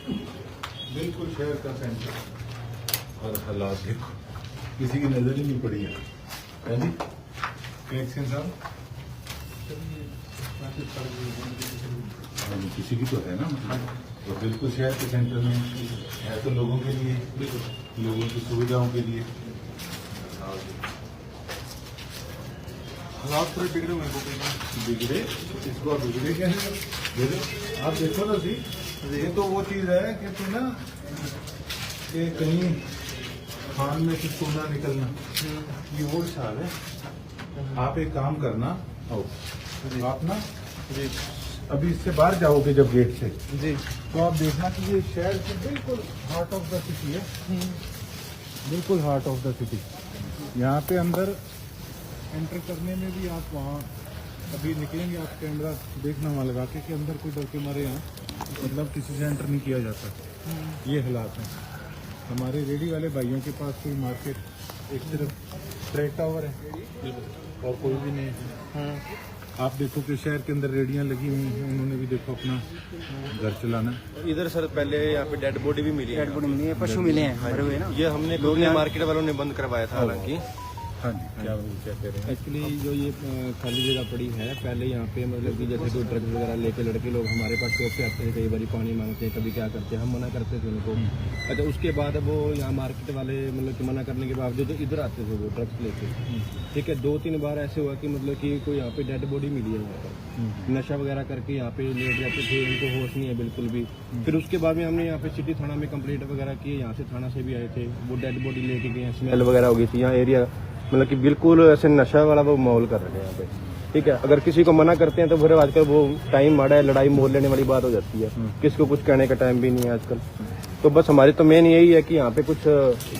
बिल्कुल शहर का सेंटर और हालात देखो, किसी की नजर ही नहीं पड़ी है जी। एक्शन साहब किसी की तो है ना, तो बिल्कुल शहर के सेंटर में है, तो लोगों के लिए, लोगों की सुविधाओं के लिए। हालात पूरे बिगड़े हुए, बिगड़े इसको बिगड़े क्या है? आप देखो ना जी, ये तो वो चीज है कि तू ना कि कहीं खान में कुछ सोना निकलना, ये वो साल है। आप एक काम करना, आप ना जी अभी इससे बाहर जाओगे जब गेट से जी, तो आप देखना कि ये शहर के बिल्कुल हार्ट ऑफ द सिटी है, बिल्कुल हार्ट ऑफ द सिटी। यहाँ पे अंदर एंटर करने में भी आप वहाँ अभी निकलेंगे, आप कैमरा देखना वहाँ लगा के कि अंदर कोई डर के मारे यहाँ मतलब किसी से एंटर नहीं किया जाता। ये हालात हैं हमारे रेडी वाले भाइयों के पास। कोई मार्केट, एक सिर्फ ट्रेड टावर है और कोई भी नहीं है। आप देखो कि शहर के अंदर रेडियां लगी हुई हैं, उन्होंने भी देखो अपना घर चलाना। इधर सर पहले यहाँ पे डेड बॉडी भी मिली है, पशु मिले हैं मरे हुए ना। ये हमने मार्केट वालों ने बंद करवाया था हालांकि। हाँ जी, क्या कह रहे हैं? एक्चुअली जो ये खाली जगह पड़ी है, पहले यहाँ पे मतलब कि जैसे कोई ड्रग्स वगैरह लेके लड़के लोग हमारे पास शॉप पे आते थे, कई बार पानी मांगते हैं, कभी क्या करते हैं, हम मना करते थे उनको। अच्छा, उसके बाद वो यहाँ मार्केट वाले मतलब कि मना करने के बावजूद तो इधर आते थे वो ड्रग्स लेके। ठीक है, 2-3 बार ऐसे हुआ कि मतलब कि कोई यहाँ पे डेड बॉडी मिली है, यहाँ पर नशा वगैरह करके यहाँ पे लेट जाते थे, इनको होश नहीं है बिल्कुल भी। फिर उसके बाद में हमने यहाँ पे सिटी थाना में कंप्लेंट वगैरह की, यहाँ से थाना से भी आए थे, वो डेड बॉडी लेके गए, स्मेल वगैरह हो गई थी यहाँ एरिया, मतलब कि बिल्कुल ऐसे नशा वाला वो माहौल कर रहे हैं यहाँ पे। ठीक है, अगर किसी को मना करते हैं तो फिर आजकल वो टाइम माड़ा है, लड़ाई मोल लेने वाली बात हो जाती है, किसी को कुछ कहने का टाइम भी नहीं है आजकल। तो बस हमारी तो मेन यही है कि यहाँ पे कुछ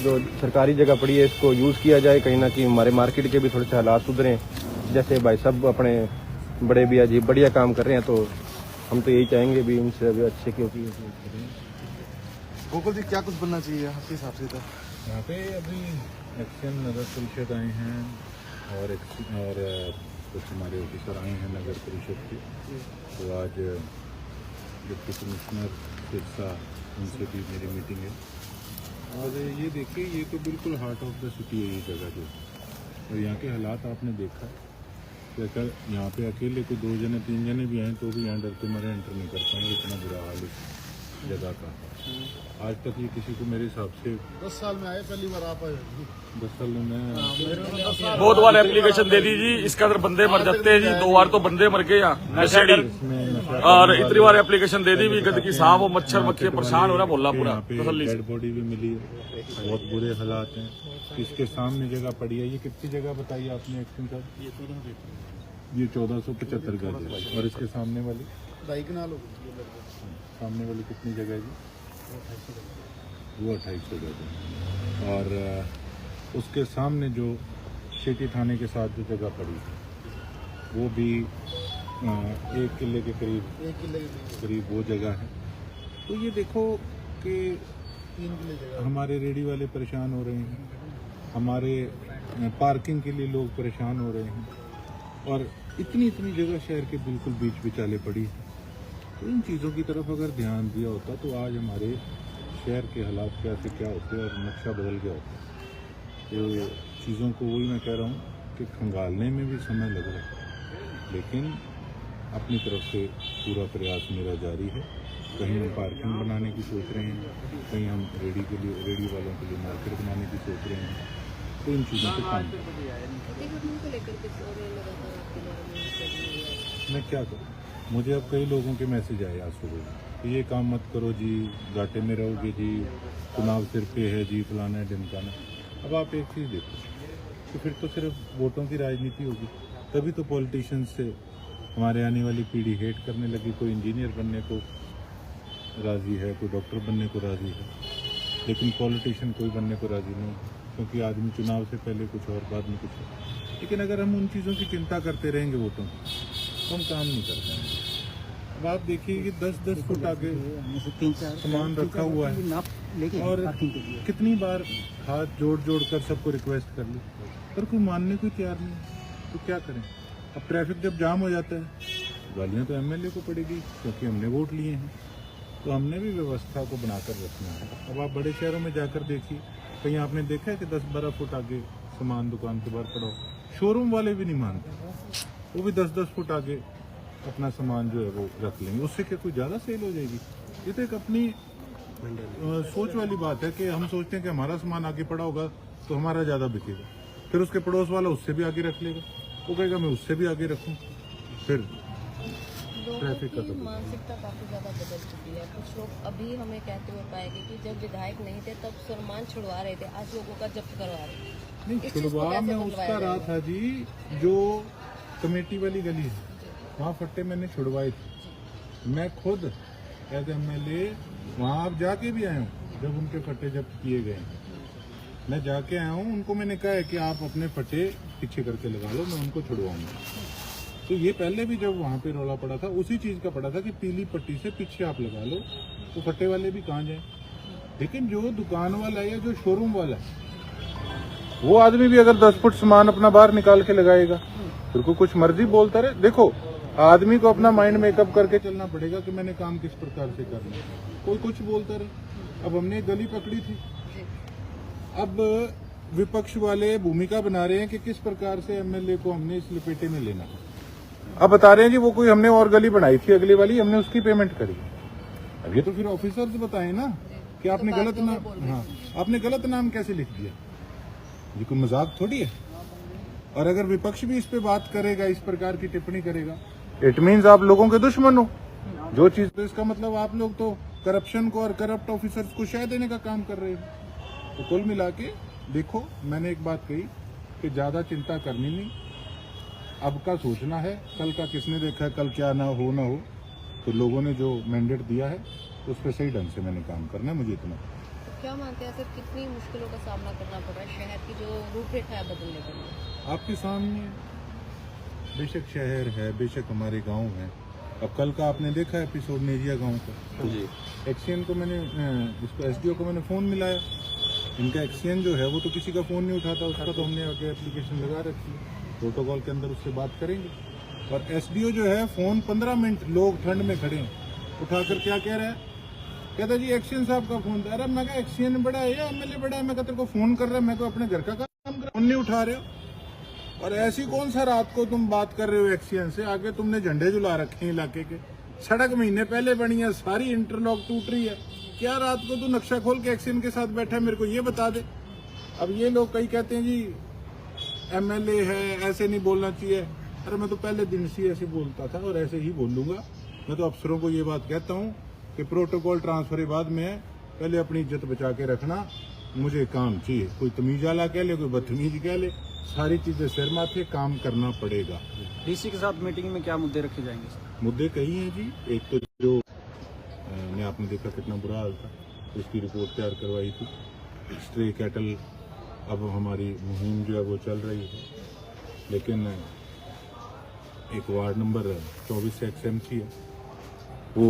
जो सरकारी जगह पड़ी है इसको यूज़ किया जाए, कहीं ना कहीं हमारे मार्केट के भी थोड़े से हालात सुधरें। जैसे भाई सब अपने बड़े भैया जी बढ़िया काम कर रहे हैं, तो हम तो यही चाहेंगे भी इनसे अभी अच्छे क्योंकि गोकुल जी क्या कुछ बनना चाहिए आपके हिसाब से? यहाँ पे अभी एक्शन नगर परिषद आए हैं और कुछ हमारे ऑफिसर आए हैं नगर परिषद के, तो आज डिप्टी कमिश्नर सिरसा उनसे भी मेरी मीटिंग है। और ये देखिए, ये तो बिल्कुल हार्ट ऑफ द सिटी है ये जगह जो, और यहाँ के हालात आपने देखा कि अगर यहाँ पे अकेले कोई 2 जने 3 जने भी आए तो भी यहाँ डरते मरे एंटर नहीं कर पाएंगे, इतना बुरा हाल है जगह का। आज तक ये किसी को मेरे हिसाब से 10 साल में आए, पहली बार आप आए। 10 साल में बहुत बार एप्लीकेशन दे दी जी, इसके अंदर बंदे मर जाते हैं जी, 2 बार तो बंदे मर गए यहाँ नशेड़ी, और इतनी बार एप्लीकेशन दे दी भी गंदगी सांप वो मच्छर मक्खी परेशान हो रहा बोला पूरा तसल्ली से। डेड बॉडी भी मिली है, बहुत बुरे हालात हैं। इसके सामने जगह पड़ी है, ये कितनी जगह बताइए आपने एक्शन साहब? ये 1475 गज है, और इसके सामने वाली 2.5 कनाल हो गई। सामने वाली कितनी जगह है जी? वो 2800 गज है। और उसके सामने जो सिटी थाने के साथ जो जगह पड़ी वो भी 1 किले के करीब वो जगह है। तो ये देखो कि 3 किले जगह हमारे रेडी वाले परेशान हो रहे हैं, हमारे पार्किंग के लिए लोग परेशान हो रहे हैं, और इतनी जगह शहर के बिल्कुल बीच बिचाले पड़ी है। तो इन चीज़ों की तरफ अगर ध्यान दिया होता तो आज हमारे शहर के हालात क्या से क्या होते और नक्शा बदल गया होता। तो चीज़ों को वही मैं कह रहा हूँ कि खंगालने में भी समय लग रहा है, लेकिन अपनी तरफ से पूरा प्रयास मेरा जारी है। कहीं हम पार्किंग बनाने की सोच रहे हैं, कहीं हम रेडी वालों के लिए मार्केट बनाने की सोच रहे हैं। तो इन चीज़ों पे काम मैं क्या करूँ? मुझे अब कई लोगों के मैसेज आए आज सुबह कि ये काम मत करो जी, घाटे में रहोगे जी, चुनाव सिर पे है जी, फलाना है ढिमकाना। अब आप एक चीज़ देखो कि फिर तो सिर्फ वोटों की राजनीति होगी, तभी तो पॉलिटिशियंस से हमारे आने वाली पीढ़ी हेट करने लगी। कोई इंजीनियर बनने को राज़ी है, कोई डॉक्टर बनने को राज़ी है, लेकिन पॉलिटिशियन कोई बनने को राज़ी नहीं, क्योंकि आदमी चुनाव से पहले कुछ और बाद में कुछ और। लेकिन अगर हम उन चीज़ों की चिंता करते रहेंगे वोटों की, तो हम काम नहीं कर पाएंगे। अब आप देखिए कि 10-10 फुट आगे सामान रखा हुआ है, और कितनी बार हाथ जोड़ कर सबको रिक्वेस्ट कर ली, पर कोई मानने को तैयार नहीं। तो क्या करें? अब ट्रैफिक जब जाम हो जाता है, गालियाँ तो एमएलए को पड़ेगी, क्योंकि हमने वोट लिए हैं। तो हमने भी व्यवस्था को बनाकर रखना है। अब आप बड़े शहरों में जाकर देखिए, कहीं आपने देखा है कि 10-12 फुट आगे सामान दुकान के बाहर पड़ा हो। शोरूम वाले भी नहीं मानते, वो भी 10-10 फुट आगे अपना सामान जो है वो रख लेंगे। उससे क्या कोई ज़्यादा सेल हो जाएगी? ये तो एक अपनी सोच वाली बात है कि हम सोचते हैं कि हमारा सामान आगे पड़ा होगा तो हमारा ज़्यादा बिकेगा, फिर उसके पड़ोस वाला उससे भी आगे रख लेगा, वो कहेगा मैं उससे भी आगे रखूँ, फिर ट्रैफिक का तो मानसिकता काफी ज्यादा बदल चुकी है। कुछ लोग अभी हमें कहते हुए पाएंगे कि जब विधायक नहीं थे तब सामान छुड़वा रहे थे, आज लोगों का जब्त करवा रहे हैं। नहीं, इस चीज़ को छुड़वा कैसे में बदलवाया उसका रहा जाएगा? था जी, जो कमेटी वाली गली है वहाँ फट्टे मैंने छुड़वाए थे। मैं खुद एज MLA वहाँ आप जाके भी आए हूँ जब उनके फट्टे जब्त किए गए। मैं जाके आया हूँ, उनको मैंने कहा है कि आप अपने फट्टे पीछे करके लगा लो, मैं उनको छुड़वाऊंगा। तो ये पहले भी जब वहाँ पे रौला पड़ा था उसी चीज़ का पड़ा था कि पीली पट्टी से पीछे आप लगा लो, तो फट्टे वाले भी कहाँ जाए। लेकिन जो दुकान वाला है या जो शोरूम वाला है, वो आदमी भी अगर 10 फुट सामान अपना बाहर निकाल के लगाएगा, फिर को कुछ मर्जी बोलता रहे। देखो, आदमी को अपना माइंड मेकअप करके चलना पड़ेगा कि मैंने काम किस प्रकार से करना है। कोई कुछ बोलता रहे। अब हमने एक गली पकड़ी थी, अब विपक्ष वाले भूमिका बना रहे हैं कि किस प्रकार से MLA को हमने इस लपेटे में लेना है। अब बता रहे हैं जी वो कोई हमने और गली बनाई थी अगली वाली, हमने उसकी पेमेंट करी। अब ये तो फिर ऑफिसर्स बताएं ना कि आपने गलत नाम, हाँ आपने गलत नाम कैसे लिख दिया। ये कोई मजाक थोड़ी है। और अगर विपक्ष भी इस पे बात करेगा, इस प्रकार की टिप्पणी करेगा, इट मीन्स आप लोगों के दुश्मन हो। जो चीज, तो इसका मतलब आप लोग तो करप्शन को और करप्ट ऑफिसर्स को शह देने का काम कर रहे हो। तो कुल मिला के देखो, मैंने एक बात कही कि ज्यादा चिंता करनी नहीं, अब का सोचना है। कल का किसने देखा है, कल क्या ना हो। तो लोगों ने जो मैंडेट दिया है उस पर सही ढंग से मैंने काम करना है, मुझे इतना। तो क्या मानते हैं सर, कितनी मुश्किलों का सामना करना पड़ रहा है शहर की जो रूपरेखा है बदलने के लिए? आपके सामने बेशक शहर है, बेशक हमारे गांव है। अब कल का आपने देखा एपिसोड नेजिया गांव का जी। एक्सीएन को मैंने, इसको SDO को मैंने फोन मिलाया। इनका एक्सीएन जो है वो तो किसी का फोन नहीं उठाता, उसका तो हमने आगे एप्लीकेशन लगा रखी है, प्रोटोकॉल के अंदर उससे बात करेंगे। और SDO जो है फोन 15 मिनट, लोग ठंड में खड़े हैं, उठाकर क्या कह रहा है, कहता जी एक्सीएन साहब का फोन था। अरे मैं कहा एक्सीएन बड़ा है या MLA बड़ा है? मैं तेरे को फोन कर रहा है, मैं तो अपने घर का काम कर रहा हूं, फोन नहीं उठा रहे हो। और ऐसी कौन सा रात को तुम बात कर रहे हो एक्सीएन से? आगे तुमने झंडे झुला रखे हैं इलाके के, सड़क महीने पहले बनी है, सारी इंटरलॉक टूट रही है, क्या रात को तू नक्शा खोल के एक्सीएन के साथ बैठा है? मेरे को ये बता दे। अब ये लोग कई कहते हैं जी MLA है, ऐसे नहीं बोलना चाहिए। अरे मैं तो पहले दिन से ऐसे बोलता था और ऐसे ही बोलूंगा। मैं तो अफसरों को ये बात कहता हूँ कि प्रोटोकॉल ट्रांसफर के बाद में पहले अपनी इज्जत बचा के रखना, मुझे काम चाहिए। कोई तमीज वाला कह ले, कोई बदतमीज कह ले, सारी चीजें सिर माथे, काम करना पड़ेगा। DC के साथ मीटिंग में क्या मुद्दे रखे जाएंगे सर? मुद्दे कई हैं जी। एक तो जो ने आपने देखा कितना बुरा हाल था, उसकी रिपोर्ट तैयार करवाई थी। स्ट्रे कैटल, अब हमारी मुहिम जो है वो चल रही है, लेकिन एक वार्ड नंबर 24 से XMC है, वो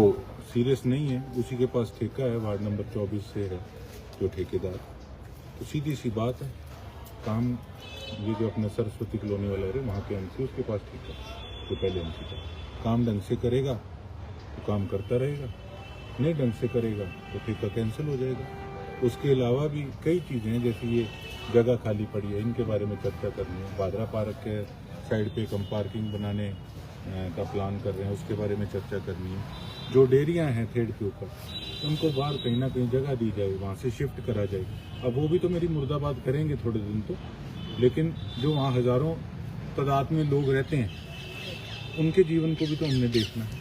सीरियस नहीं है, उसी के पास ठेका है, वार्ड नंबर 24 से है जो ठेकेदार। तो सीधी सी बात है, काम ये जो अपना सरस्वती कॉलोनी वाला है वहाँ के MC, उसके पास ठेका, तो पहले MC का काम ढंग से करेगा तो काम करता रहेगा, नहीं ढंग से करेगा तो ठेका कैंसिल हो जाएगा। उसके अलावा भी कई चीज़ें हैं, जैसे ये जगह खाली पड़ी है, इनके बारे में चर्चा करनी है। बादरा पार्क के साइड पे कम पार्किंग बनाने का प्लान कर रहे हैं, उसके बारे में चर्चा करनी है। जो डेयरियां हैं थ्रेड के ऊपर, उनको बाहर कहीं ना कहीं जगह दी जाए, वहाँ से शिफ्ट करा जाए। अब वो भी तो मेरी मुर्दाबाद करेंगे थोड़े दिन तो, लेकिन जो वहाँ हज़ारों तादाद में लोग रहते हैं, उनके जीवन को भी तो हमने देखना है।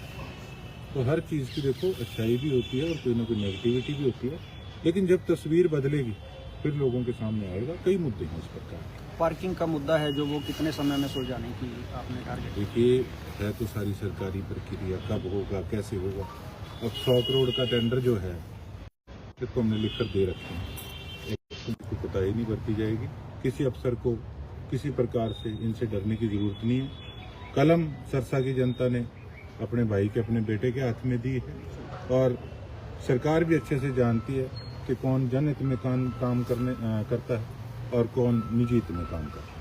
तो हर चीज़ की देखो अच्छाई भी होती है और कोई ना कोई नेगेटिविटी भी होती है, लेकिन जब तस्वीर बदलेगी फिर लोगों के सामने आएगा। कई मुद्दे हैं इस प्रकार। पार्किंग का मुद्दा है जो, वो कितने समय में सुलझाने की आपने टारगेट? देखिए, है तो सारी सरकारी प्रक्रिया, कब होगा कैसे होगा। अब 100 करोड़ का टेंडर जो है इसको हमने लिख कर दे रखे हैं, एक कोताही नहीं बरती जाएगी। किसी अफसर को किसी प्रकार से इनसे डरने की जरूरत नहीं है। कलम सरसा की जनता ने अपने भाई के, अपने बेटे के हाथ में दी है, और सरकार भी अच्छे से जानती है कि कौन जनहित में काम करता है और कौन निजी हित में काम करता है।